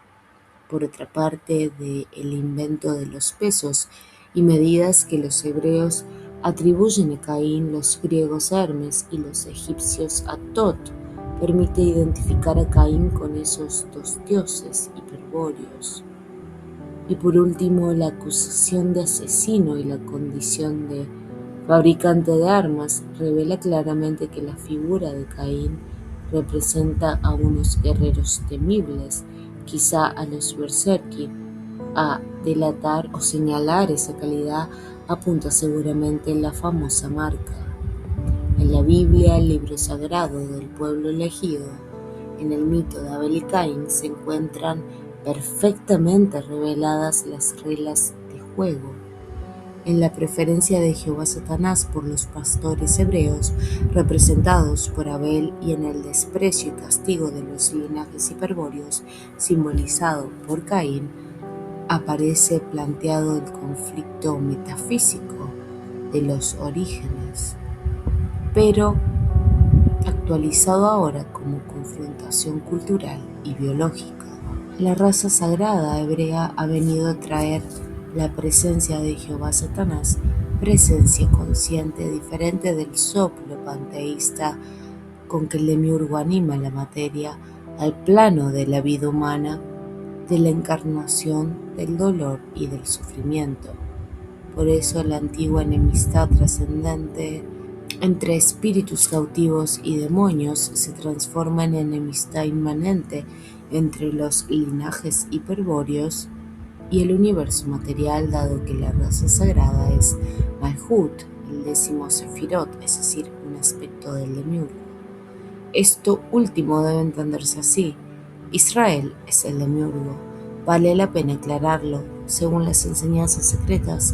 Por otra parte, el invento de los pesos y medidas que los hebreos atribuyen a Caín, los griegos a Hermes y los egipcios a Tot, permite identificar a Caín con esos dos dioses hiperbóreos. Y por último, la acusación de asesino y la condición de fabricante de armas revela claramente que la figura de Caín representa a unos guerreros temibles, quizá a los berserki. A delatar o señalar esa calidad apunta seguramente la famosa marca. En la Biblia, el libro sagrado del pueblo elegido, en el mito de Abel y Caín se encuentran perfectamente reveladas las reglas de juego. En la preferencia de Jehová Satanás por los pastores hebreos, representados por Abel, y en el desprecio y castigo de los linajes hiperbóreos, simbolizado por Caín, aparece planteado el conflicto metafísico de los orígenes, pero actualizado ahora como confrontación cultural y biológica. La raza sagrada hebrea ha venido a traer la presencia de Jehová Satanás, presencia consciente diferente del soplo panteísta con que el demiurgo anima la materia, al plano de la vida humana, de la encarnación, del dolor y del sufrimiento. Por eso la antigua enemistad trascendente entre espíritus cautivos y demonios se transforma en enemistad inmanente entre los linajes hiperbóreos y el universo material, dado que la raza sagrada es Malhut, el 10º Sefirot, es decir, un aspecto del demiurgo. Esto último debe entenderse así: Israel es el demiurgo. Vale la pena aclararlo, según las enseñanzas secretas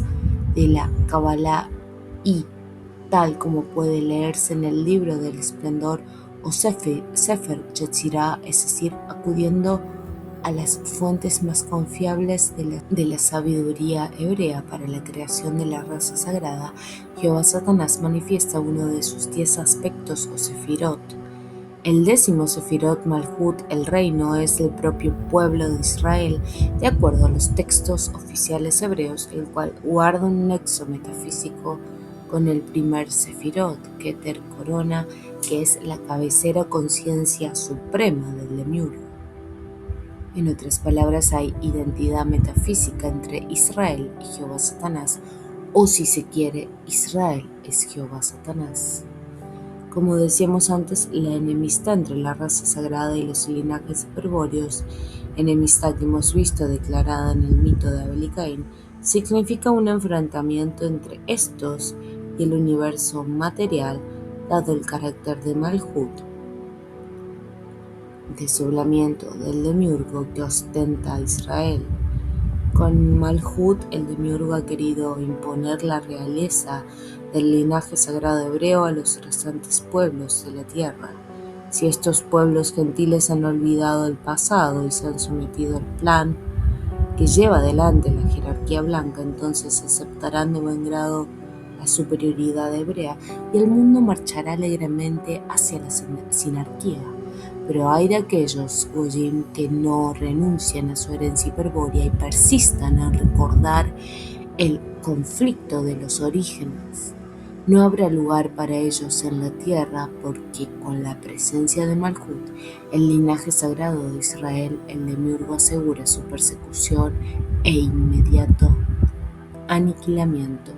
de la Kabbalah y tal como puede leerse en el libro del esplendor o Sefer Yetzirah, es decir, acudiendo a las fuentes más confiables de la sabiduría hebrea para la creación de la raza sagrada. Jehová Satanás manifiesta uno de sus 10 aspectos o sefirot. El 10º Sefirot Malhut, el reino, es el propio pueblo de Israel, de acuerdo a los textos oficiales hebreos, el cual guarda un nexo metafísico con el primer Sefirot, Keter Corona, que es la cabecera conciencia suprema del demiurgo. En otras palabras, hay identidad metafísica entre Israel y Jehová Satanás, o si se quiere, Israel es Jehová Satanás. Como decíamos antes, la enemistad entre la raza sagrada y los linajes hiperbóreos enemistad que hemos visto declarada en el mito de Abel y Caín, significa un enfrentamiento entre estos y el universo material, dado el carácter de Malhut, desdoblamiento del demiurgo que ostenta Israel. Con Malhut, el demiurgo ha querido imponer la realeza del linaje sagrado hebreo a los restantes pueblos de la tierra. Si estos pueblos gentiles han olvidado el pasado y se han sometido al plan que lleva adelante la jerarquía blanca, entonces aceptarán de buen grado la superioridad hebrea y el mundo marchará alegremente hacia la sinarquía. Pero hay de aquellos, Goyim, que no renuncian a su herencia hiperbórea y persistan en recordar el conflicto de los orígenes. No habrá lugar para ellos en la tierra porque con la presencia de Malhut, el linaje sagrado de Israel, el demiurgo asegura su persecución e inmediato aniquilamiento.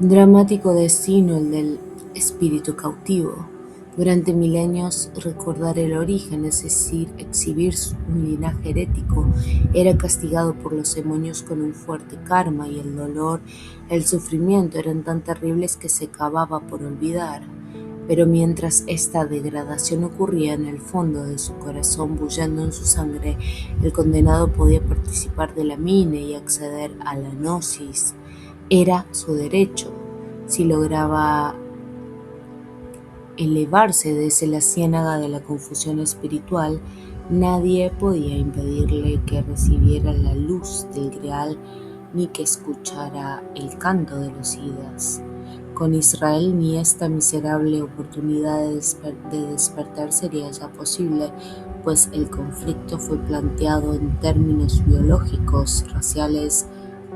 Dramático destino el del espíritu cautivo. Durante milenios, recordar el origen, es decir, exhibir un linaje herético, era castigado por los demonios con un fuerte karma, y el dolor, el sufrimiento eran tan terribles que se acababa por olvidar. Pero mientras esta degradación ocurría en el fondo de su corazón, bullendo en su sangre, el condenado podía participar de la mine y acceder a la gnosis. Era su derecho. Si lograba elevarse desde la ciénaga de la confusión espiritual, nadie podía impedirle que recibiera la luz del Grial ni que escuchara el canto de los idas. Con Israel ni esta miserable oportunidad de despertar sería ya posible, pues el conflicto fue planteado en términos biológicos, raciales,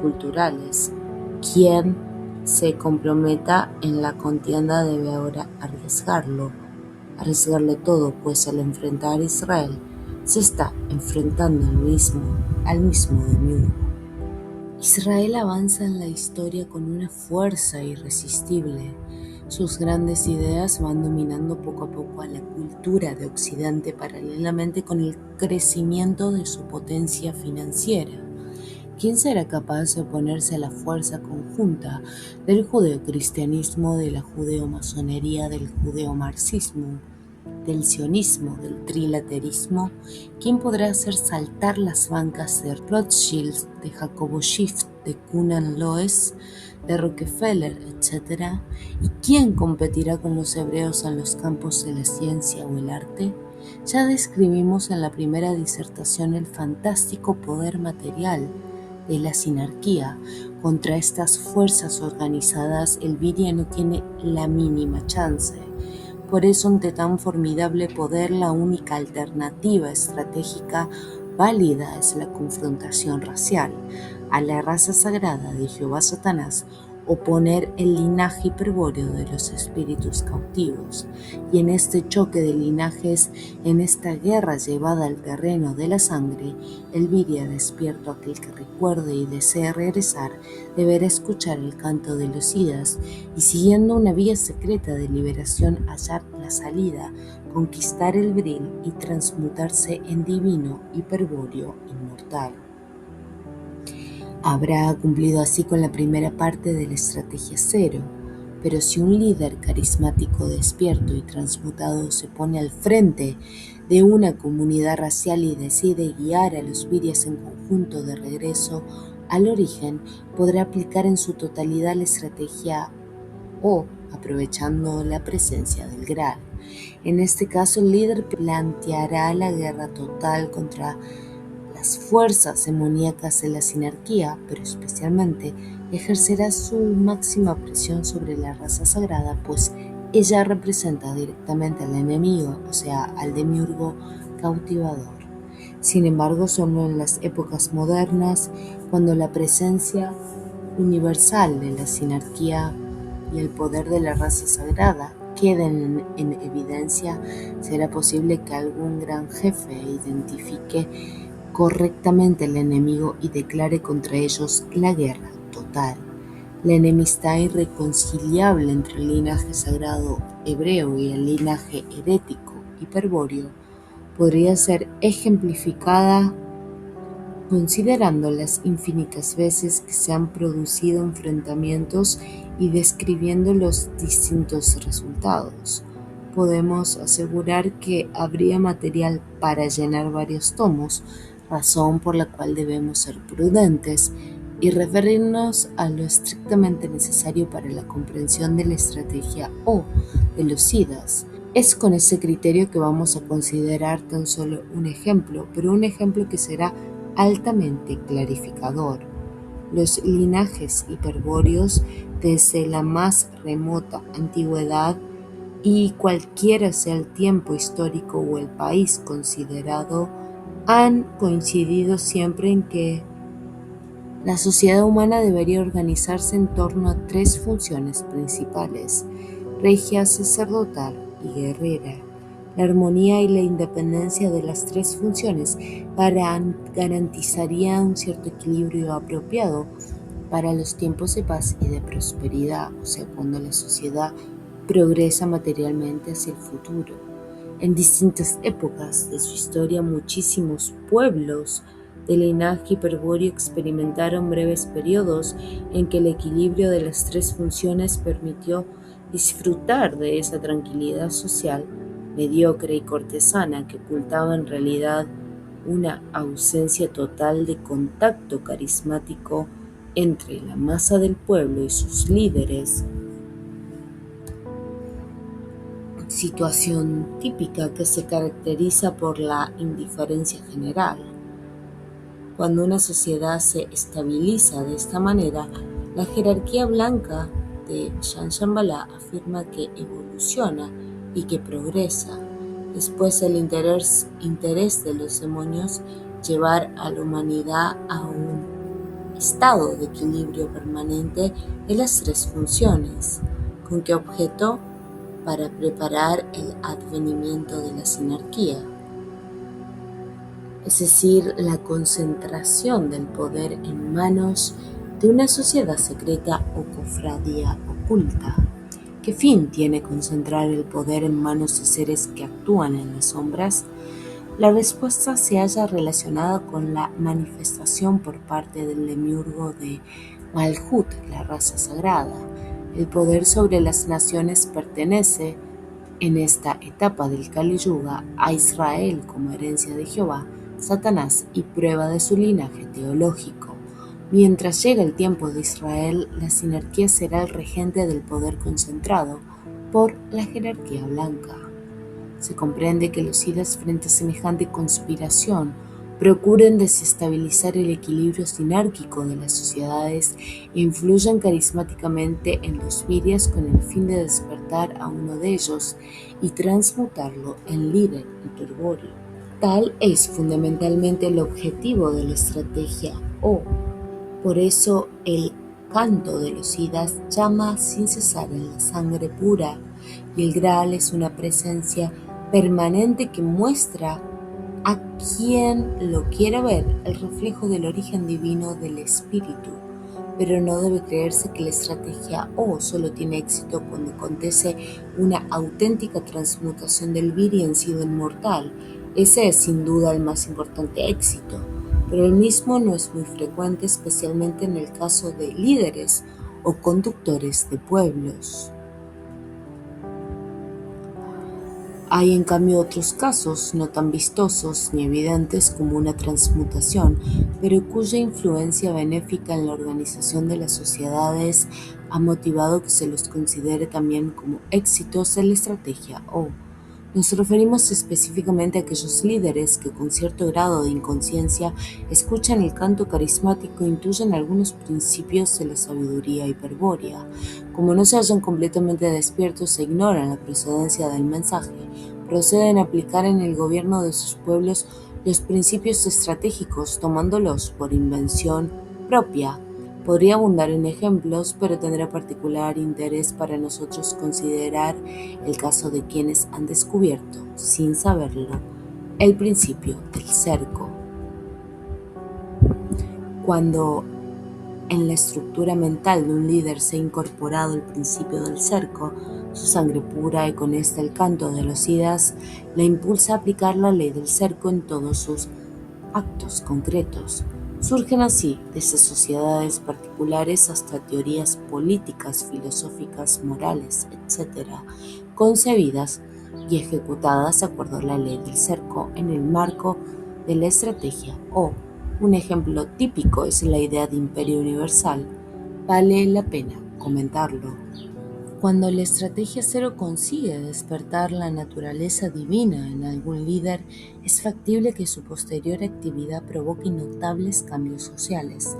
culturales. Quien se comprometa en la contienda debe ahora arriesgarlo todo, pues al enfrentar a Israel se está enfrentando al mismo demiurgo. Israel avanza en la historia con una fuerza irresistible. Sus grandes ideas van dominando poco a poco a la cultura de Occidente paralelamente con el crecimiento de su potencia financiera. ¿Quién será capaz de oponerse a la fuerza conjunta del judeocristianismo, de la judeomasonería, del judeomarxismo, del sionismo, del trilaterismo? ¿Quién podrá hacer saltar las bancas de Rothschild, de Jacobo Schiff, de Cunan Loes, de Rockefeller, etc.? ¿Y quién competirá con los hebreos en los campos de la ciencia o el arte? Ya describimos en la primera disertación el fantástico poder material de la sinarquía. Contra estas fuerzas organizadas, el Viria no tiene la mínima chance. Por eso, ante tan formidable poder, la única alternativa estratégica válida es la confrontación racial. A la raza sagrada de Jehová Satanás, oponer el linaje hiperbóreo de los espíritus cautivos. Y en este choque de linajes, en esta guerra llevada al terreno de la sangre, el Viria despierto, aquel que recuerde y desee regresar, deberá escuchar el canto de los idas y, siguiendo una vía secreta de liberación, hallar la salida, conquistar el Bril y transmutarse en divino hiperbóreo inmortal. Habrá cumplido así con la primera parte de la estrategia cero, pero si un líder carismático despierto y transmutado se pone al frente de una comunidad racial y decide guiar a los virias en conjunto de regreso al origen, podrá aplicar en su totalidad la estrategia O, aprovechando la presencia del Graal. En este caso, el líder planteará la guerra total contra las fuerzas demoníacas de la sinarquía, pero especialmente ejercerá su máxima presión sobre la raza sagrada, pues ella representa directamente al enemigo, o sea, al demiurgo cautivador. Sin embargo, solo en las épocas modernas, cuando la presencia universal de la sinarquía y el poder de la raza sagrada queden en evidencia, será posible que algún gran jefe identifique correctamente el enemigo y declare contra ellos la guerra total. La enemistad irreconciliable entre el linaje sagrado hebreo y el linaje herético hiperbóreo podría ser ejemplificada considerando las infinitas veces que se han producido enfrentamientos y describiendo los distintos resultados. Podemos asegurar que habría material para llenar varios tomos, razón por la cual debemos ser prudentes y referirnos a lo estrictamente necesario para la comprensión de la estrategia o de los IDAs. Es con ese criterio que vamos a considerar tan solo un ejemplo, pero un ejemplo que será altamente clarificador. Los linajes hiperbóreos desde la más remota antigüedad y cualquiera sea el tiempo histórico o el país considerado, han coincidido siempre en que la sociedad humana debería organizarse en torno a tres funciones principales: regia, sacerdotal y guerrera. La armonía y la independencia de las tres funciones garantizaría un cierto equilibrio apropiado para los tiempos de paz y de prosperidad, o sea, cuando la sociedad progresa materialmente hacia el futuro. En distintas épocas de su historia, muchísimos pueblos de linaje hiperbóreo experimentaron breves periodos en que el equilibrio de las tres funciones permitió disfrutar de esa tranquilidad social mediocre y cortesana que ocultaba en realidad una ausencia total de contacto carismático entre la masa del pueblo y sus líderes. Situación típica que se caracteriza por la indiferencia general. Cuando una sociedad se estabiliza de esta manera, la jerarquía blanca de Shambhala afirma que evoluciona y que progresa. Después el interés de los demonios llevar a la humanidad a un estado de equilibrio permanente de las tres funciones. ¿Con qué objeto? Para preparar el advenimiento de la sinarquía, es decir, la concentración del poder en manos de una sociedad secreta o cofradía oculta. ¿Qué fin tiene concentrar el poder en manos de seres que actúan en las sombras? La respuesta se halla relacionada con la manifestación por parte del demiurgo de Malhut, la raza sagrada. El poder sobre las naciones pertenece, en esta etapa del Kali Yuga, a Israel como herencia de Jehová, Satanás y prueba de su linaje teológico. Mientras llega el tiempo de Israel, la sinarquía será el regente del poder concentrado por la jerarquía blanca. Se comprende que los IDAs, frente a semejante conspiración, procuren desestabilizar el equilibrio sinárquico de las sociedades e influyan carismáticamente en los virias con el fin de despertar a uno de ellos y transmutarlo en líder hiperbóreo. Tal es fundamentalmente el objetivo de la estrategia O. Por eso el canto de los IDAs llama sin cesar en la sangre pura, y el Graal es una presencia permanente que muestra a quien lo quiera ver el reflejo del origen divino del espíritu. Pero no debe creerse que la estrategia O solo tiene éxito cuando acontece una auténtica transmutación del viri en sido inmortal. Ese es sin duda el más importante éxito, pero el mismo no es muy frecuente, especialmente en el caso de líderes o conductores de pueblos. Hay en cambio otros casos no tan vistosos ni evidentes como una transmutación, pero cuya influencia benéfica en la organización de las sociedades ha motivado que se los considere también como éxitos en la estrategia O. Nos referimos específicamente a aquellos líderes que con cierto grado de inconsciencia escuchan el canto carismático e intuyen algunos principios de la sabiduría hiperbórea. Como no se hallan completamente despiertos e ignoran la procedencia del mensaje, proceden a aplicar en el gobierno de sus pueblos los principios estratégicos tomándolos por invención propia. Podría abundar en ejemplos, pero tendrá particular interés para nosotros considerar el caso de quienes han descubierto, sin saberlo, el principio del cerco. Cuando en la estructura mental de un líder se ha incorporado el principio del cerco, Su sangre pura y con esta el canto de los Idas la impulsa a aplicar la ley del cerco en todos sus actos concretos. Surgen así, desde sociedades particulares hasta teorías políticas, filosóficas, morales, etc., concebidas y ejecutadas de acuerdo a la ley del cerco en el marco de la estrategia. O, un ejemplo típico es la idea de imperio universal. Vale la pena comentarlo. Cuando la estrategia cero consigue despertar la naturaleza divina en algún líder, es factible que su posterior actividad provoque notables cambios sociales.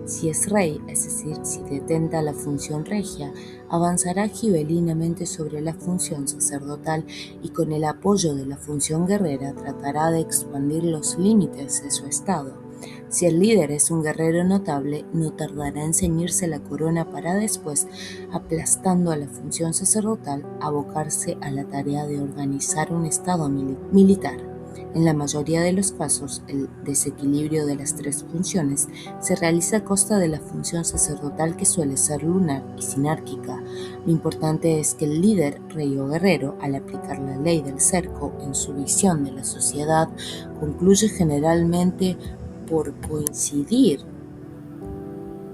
Si es rey, es decir, si detenta la función regia, avanzará gibelinamente sobre la función sacerdotal y con el apoyo de la función guerrera tratará de expandir los límites de su estado. Si el líder es un guerrero notable, no tardará en ceñirse la corona para después, aplastando a la función sacerdotal, abocarse a la tarea de organizar un estado militar. En la mayoría de los casos, el desequilibrio de las tres funciones se realiza a costa de la función sacerdotal, que suele ser lunar y sinárquica. Lo importante es que el líder, rey o guerrero, al aplicar la ley del cerco en su visión de la sociedad, concluye generalmente por coincidir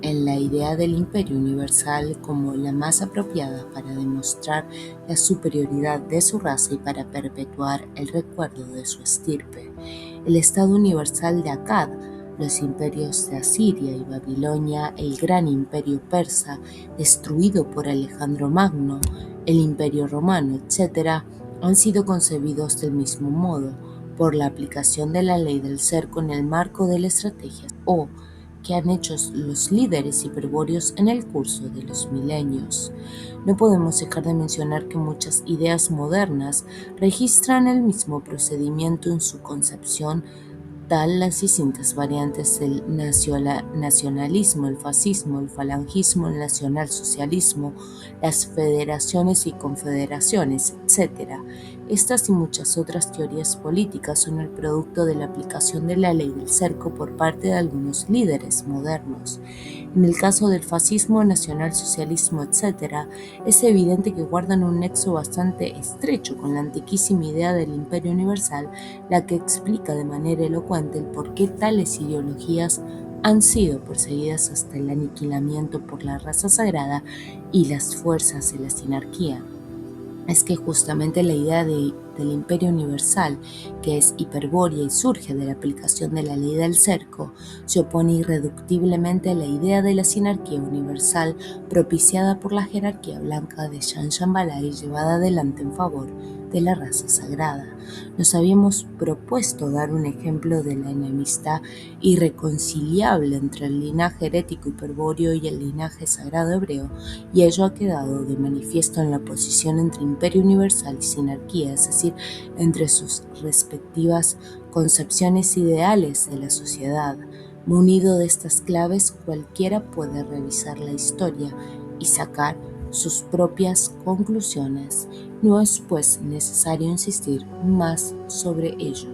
en la idea del imperio universal como la más apropiada para demostrar la superioridad de su raza y para perpetuar el recuerdo de su estirpe. El Estado universal de Akkad, los imperios de Asiria y Babilonia, el gran imperio persa destruido por Alejandro Magno, el imperio romano, etc., han sido concebidos del mismo modo, por la aplicación de la ley del cerco en el marco de la estrategia, o que han hecho los líderes hiperbóreos en el curso de los milenios. No podemos dejar de mencionar que muchas ideas modernas registran el mismo procedimiento en su concepción, tal las distintas variantes del nacionalismo, el fascismo, el falangismo, el nacionalsocialismo, las federaciones y confederaciones, etc. Estas y muchas otras teorías políticas son el producto de la aplicación de la ley del cerco por parte de algunos líderes modernos. En el caso del fascismo, nacionalsocialismo, etc., es evidente que guardan un nexo bastante estrecho con la antiquísima idea del imperio universal, la que explica de manera elocuente el por qué tales ideologías han sido perseguidas hasta el aniquilamiento por la raza sagrada y las fuerzas de la sinarquía. Es que justamente la idea del imperio universal, que es hiperbórea y surge de la aplicación de la ley del cerco, se opone irreductiblemente a la idea de la sinarquía universal propiciada por la jerarquía blanca de Shambhala y llevada adelante en favor de la raza sagrada. Nos habíamos propuesto dar un ejemplo de la enemistad irreconciliable entre el linaje herético hiperbóreo y el linaje sagrado hebreo, y ello ha quedado de manifiesto en la oposición entre imperio universal y sinarquía, es decir, entre sus respectivas concepciones ideales de la sociedad. Munido de estas claves, cualquiera puede revisar la historia y sacar sus propias conclusiones. No es, pues, necesario insistir más sobre ello.